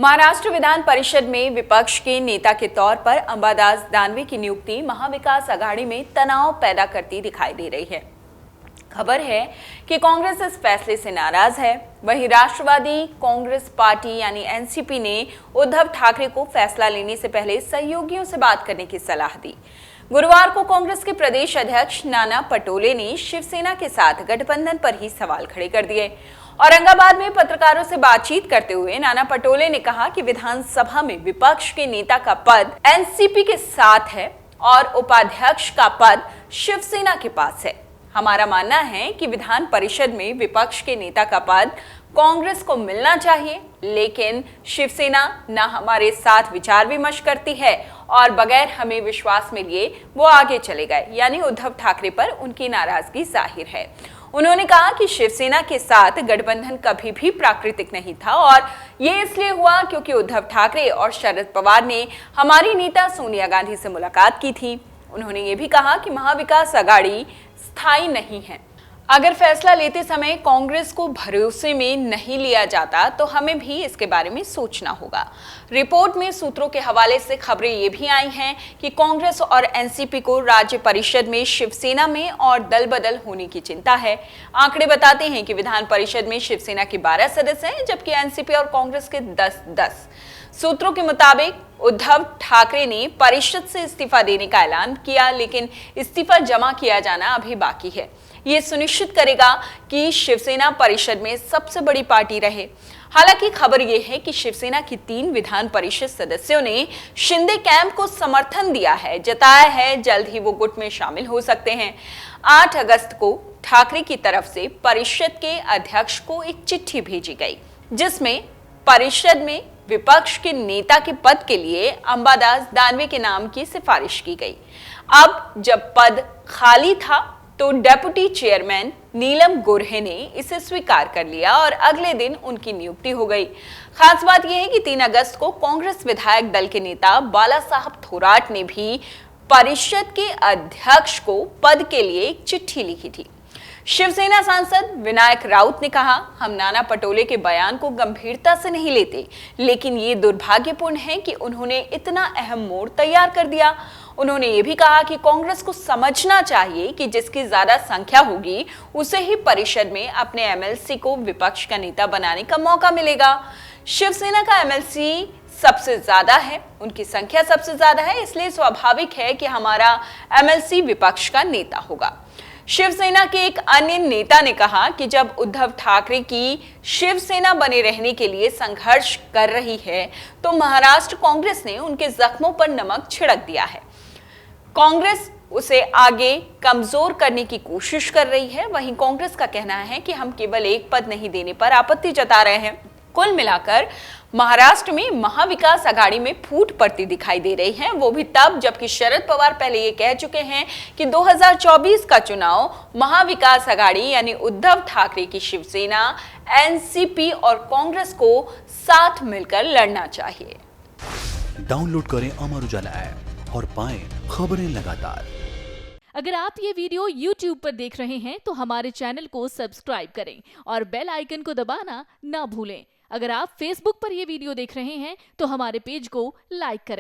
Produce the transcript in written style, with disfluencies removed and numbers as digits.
महाराष्ट्र विधान परिषद में विपक्ष के नेता के तौर पर अंबादास दानवे की नियुक्ति महाविकास आघाड़ी में तनाव पैदा करती दिखाई दे रही है। खबर है कि कांग्रेस इस फैसले से नाराज है। वहीं राष्ट्रवादी कांग्रेस पार्टी यानी एनसीपी ने उद्धव ठाकरे को फैसला लेने से पहले सहयोगियों से बात करने की सलाह दी। गुरुवार को कांग्रेस के प्रदेश अध्यक्ष नाना पटोले ने शिवसेना के साथ गठबंधन पर ही सवाल खड़े कर दिए। औरंगाबाद में पत्रकारों से बातचीत करते हुए नाना पटोले ने कहा कि विधानसभा में विपक्ष के नेता का पद एनसीपी के साथ है और उपाध्यक्ष का पद शिवसेना के पास है। हमारा मानना है कि विधान परिषद में विपक्ष के नेता का पद कांग्रेस को मिलना चाहिए, लेकिन शिवसेना ना हमारे साथ विचार विमर्श करती है और बगैर हमें विश्वास में लिए वो आगे चले गए, यानी उद्धव ठाकरे पर उनकी नाराजगी जाहिर है। उन्होंने कहा कि शिवसेना के साथ गठबंधन कभी भी प्राकृतिक नहीं था और ये इसलिए हुआ क्योंकि उद्धव ठाकरे और शरद पवार ने हमारी नेता सोनिया गांधी से मुलाकात की थी। उन्होंने ये भी कहा कि महाविकास आघाड़ी स्थायी नहीं है। अगर फैसला लेते समय कांग्रेस को भरोसे में नहीं लिया जाता तो हमें भी इसके बारे में सोचना होगा। रिपोर्ट में सूत्रों के हवाले से खबरें ये भी आई हैं कि कांग्रेस और एनसीपी को राज्य परिषद में शिवसेना में और दल बदल होने की चिंता है। आंकड़े बताते हैं कि विधान परिषद में शिवसेना के 12 सदस्य हैं, जबकि एनसीपी और कांग्रेस के 10-10। सूत्रों के मुताबिक उद्धव ठाकरे ने परिषद से इस्तीफा देने का ऐलान किया, लेकिन इस्तीफा जमा किया जाना अभी बाकी है। ये सुनिश्चित करेगा कि शिवसेना परिषद में सबसे बड़ी पार्टी रहे। हालांकि खबर यह है कि शिवसेना की 3 विधान परिषद सदस्यों ने शिंदे कैंप को समर्थन दिया है, जताया है जल्द ही वो गुट में शामिल हो सकते हैं। 8 अगस्त को ठाकरे की तरफ से परिषद के अध्यक्ष को एक चिट्ठी भेजी गई, जिसमें परिषद में विपक्ष के नेता के पद के लिए अंबादास दानवे के नाम की सिफारिश की गई। अब जब पद खाली था तो डेप्यूटी चेयरमैन नीलम गोर्हे ने इसे स्वीकार कर लिया और अगले दिन उनकी नियुक्ति हो गई। खास बात यह है कि 3 अगस्त को कांग्रेस विधायक दल के नेता बाला साहब थोराट ने भी परिषद के अध्यक्ष को पद के लिए एक चिट्ठी लिखी थी। शिवसेना सांसद विनायक राउत ने कहा, हम नाना पटोले के बयान को गंभीरता से नहीं लेते, लेकिन ये दुर्भाग्यपूर्ण है कि उन्होंने इतना अहम मोड़ तैयार कर दिया। उन्होंने ये भी कहा कि कांग्रेस को समझना चाहिए कि जिसकी ज्यादा संख्या होगी उसे ही परिषद में अपने एमएलसी को विपक्ष का नेता बनाने का मौका मिलेगा। शिवसेना का एमएलसी सबसे ज्यादा है, उनकी संख्या सबसे ज्यादा है, इसलिए स्वाभाविक है कि हमारा एमएलसी विपक्ष का नेता होगा। शिवसेना के एक अन्य नेता ने कहा कि जब उद्धव ठाकरे की शिवसेना बने रहने के लिए संघर्ष कर रही है तो महाराष्ट्र कांग्रेस ने उनके जख्मों पर नमक छिड़क दिया है। कांग्रेस उसे आगे कमजोर करने की कोशिश कर रही है। वहीं कांग्रेस का कहना है कि हम केवल एक पद नहीं देने पर आपत्ति जता रहे हैं। कुल मिलाकर महाराष्ट्र में महाविकास आघाड़ी में फूट पड़ती दिखाई दे रही है, वो भी तब जबकि शरद पवार पहले ये कह चुके हैं कि 2024 का चुनाव महाविकास आघाड़ी यानी उद्धव ठाकरे की शिवसेना, एनसीपी और कांग्रेस को साथ मिलकर लड़ना चाहिए। डाउनलोड करें अमर उजाला ऐप और पाएं खबरें लगातार। अगर आप ये वीडियो YouTube पर देख रहे हैं तो हमारे चैनल को सब्सक्राइब करें और बेल आइकन को दबाना ना भूलें। अगर आप Facebook पर ये वीडियो देख रहे हैं तो हमारे पेज को लाइक करें।